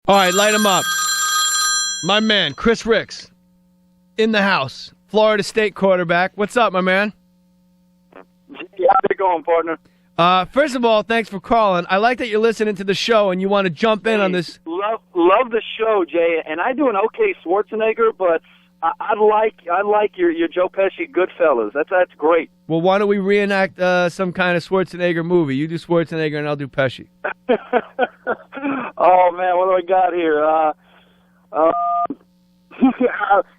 All right, light him up. My man, Chris Ricks, in the house. Florida State quarterback. What's up, my man? How's it going, partner? First of all, thanks for calling. I like that you're listening to the show and you want to jump in on this. Love the show, Jay. And I do an okay Schwarzenegger, but I like your Joe Pesci Goodfellas. That's great. Well, why don't we reenact some kind of Schwarzenegger movie? You do Schwarzenegger and I'll do Pesci. Oh man, what do I got here?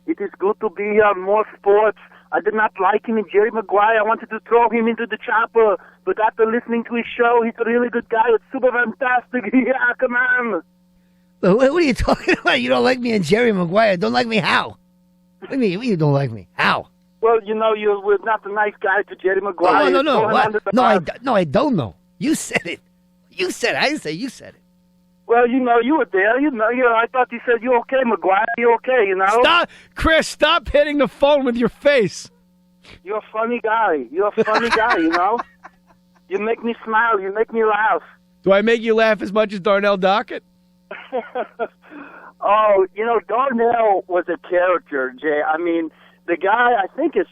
It is good to be on more sports. I did not like him in Jerry Maguire. I wanted to throw him into the chopper, but after listening to his show, he's a really good guy. It's super fantastic. Yeah, come on. What are you talking about? You don't like me and Jerry Maguire. Don't like me how? What do you mean you don't like me? How? Well, you know, you were not the nice guy to Jerry Maguire. No. What? No, I don't know. You said it. You said it. I didn't say you said it. Well, you know, you were there. You know, I thought you said, you okay, Maguire? You okay, you know? Stop! Chris, stop hitting the phone with your face. You're a funny guy. You're a funny guy, you know? You make me smile. You make me laugh. Do I make you laugh as much as Darnell Dockett? Oh, you know, Darnell was a character, Jay. I mean, the guy, I think his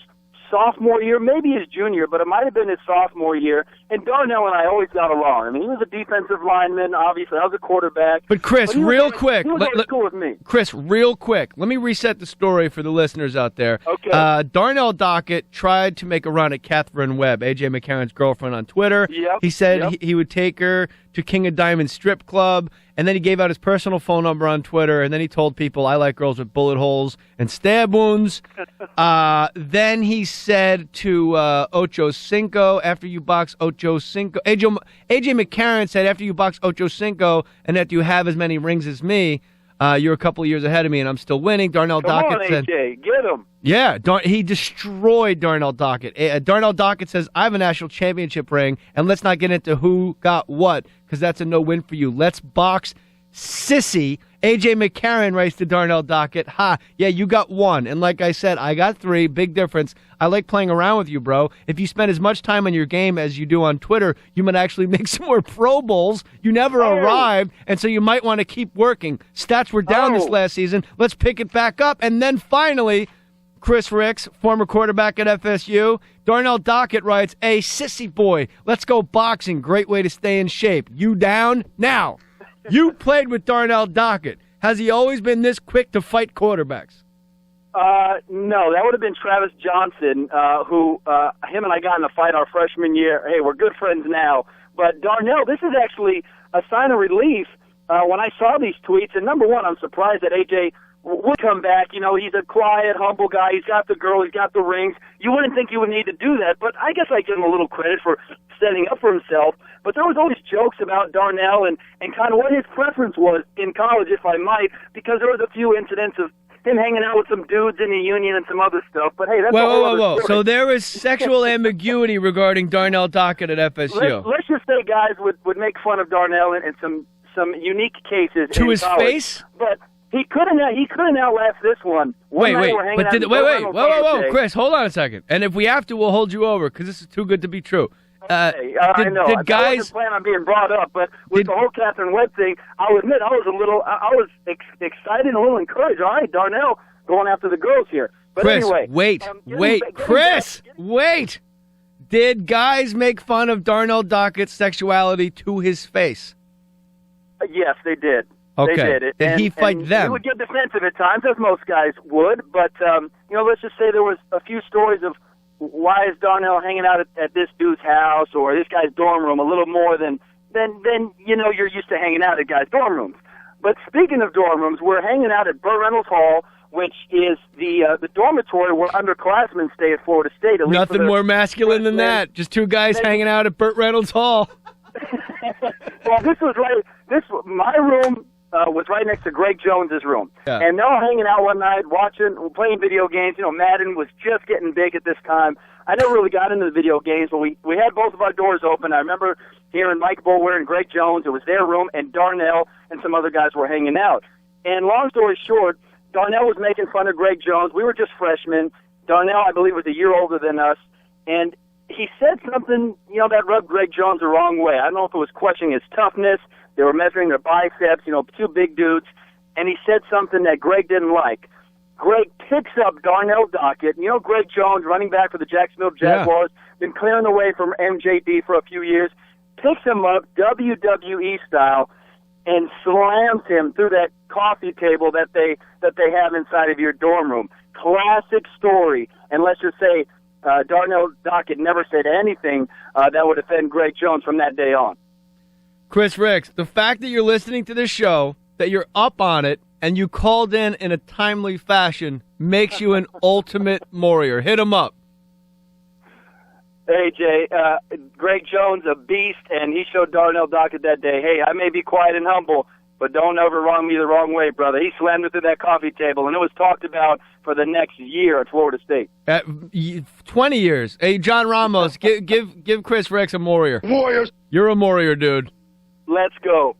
sophomore year, maybe his junior, but it might have been his sophomore year. And Darnell and I always got along. I mean, he was a defensive lineman, obviously. I was a quarterback. But Chris, real quick. He was always cool with me. Chris, real quick. Let me reset the story for the listeners out there. Okay. Darnell Dockett tried to make a run at Catherine Webb, A.J. McCarron's girlfriend, on Twitter. Yep. He said he would take her to King of Diamonds Strip Club, and then he gave out his personal phone number on Twitter, and then he told people, I like girls with bullet holes and stab wounds. Then he said to Ocho Cinco, after you box Ocho Cinco, AJ McCarron said, after you box Ocho Cinco and after you have as many rings as me, you're a couple of years ahead of me and I'm still winning. Darnell Dockett said, AJ, get him. Yeah, he destroyed Darnell Dockett. Darnell Dockett says, I have a national championship ring, and let's not get into who got what, because that's a no-win for you. Let's box sissy. A.J. McCarron writes to Darnell Dockett, yeah, you got one. And like I said, I got three. Big difference. I like playing around with you, bro. If you spend as much time on your game as you do on Twitter, you might actually make some more Pro Bowls. You never arrived, and so you might want to keep working. Stats were down this last season. Let's pick it back up. And then finally, Chris Ricks, former quarterback at FSU, Darnell Dockett writes, hey, sissy boy, let's go boxing. Great way to stay in shape. You down? Now. You played with Darnell Dockett. Has he always been this quick to fight quarterbacks? No, that would have been Travis Johnson, who him and I got in a fight our freshman year. Hey, we're good friends now. But Darnell, this is actually a sign of relief when I saw these tweets. And number one, I'm surprised that AJ would come back. You know, he's a quiet, humble guy. He's got the girl. He's got the rings. You wouldn't think he would need to do that, but I guess I give him a little credit for setting up for himself. But there was always jokes about Darnell and kind of what his preference was in college, if I might, because there was a few incidents of him hanging out with some dudes in the union and some other stuff. But hey, that's whoa. So there was sexual ambiguity regarding Darnell Dockett at FSU. Let's just say guys would make fun of Darnell in some unique cases to in his college. Face. But he couldn't outlast this one. Wait. Whoa, Chris, hold on a second. And if we have to, we'll hold you over because this is too good to be true. I know. Did guys? I wasn't planning on being brought up, but with the whole Catherine Webb thing, I'll admit I was excited and a little encouraged. All right, Darnell going after the girls here. But Chris, anyway, wait. Did guys make fun of Darnell Dockett's sexuality to his face? Yes, they did. Okay. They did. Did he fight them? He would get defensive at times, as most guys would. But let's just say there was a few stories of why is Darnell hanging out at this dude's house or this guy's dorm room a little more than you're used to hanging out at guys' dorm rooms. But speaking of dorm rooms, we're hanging out at Burt Reynolds Hall, which is the dormitory where underclassmen stay at Florida State. Nothing more masculine than that. Just two guys hanging out at Burt Reynolds Hall. Well, my room was right next to Greg Jones's room. Yeah. And they're all hanging out one night, playing video games. You know, Madden was just getting big at this time. I never really got into the video games, but we had both of our doors open. I remember hearing Mike Boulware and Greg Jones. It was their room, and Darnell and some other guys were hanging out. And long story short, Darnell was making fun of Greg Jones. We were just freshmen. Darnell, I believe, was a year older than us. And he said something, that rubbed Greg Jones the wrong way. I don't know if it was questioning his toughness, They were measuring their biceps, two big dudes, and he said something that Greg didn't like. Greg picks up Darnell Dockett. Greg Jones, running back for the Jacksonville Jaguars, been clearing the way from MJD for a few years, picks him up WWE style and slams him through that coffee table that they have inside of your dorm room. Classic story. And let's just say Darnell Dockett never said anything that would offend Greg Jones from that day on. Chris Ricks, the fact that you're listening to this show, that you're up on it, and you called in a timely fashion makes you an ultimate warrior. Hit him up. Hey, Jay, Greg Jones, a beast, and he showed Darnell Dockett that day, hey, I may be quiet and humble, but don't ever wrong me the wrong way, brother. He slammed it through that coffee table, and it was talked about for the next year at Florida State. 20 years. Hey, John Ramos, give Chris Ricks a warrior. Warriors. You're a warrior, dude. Let's go.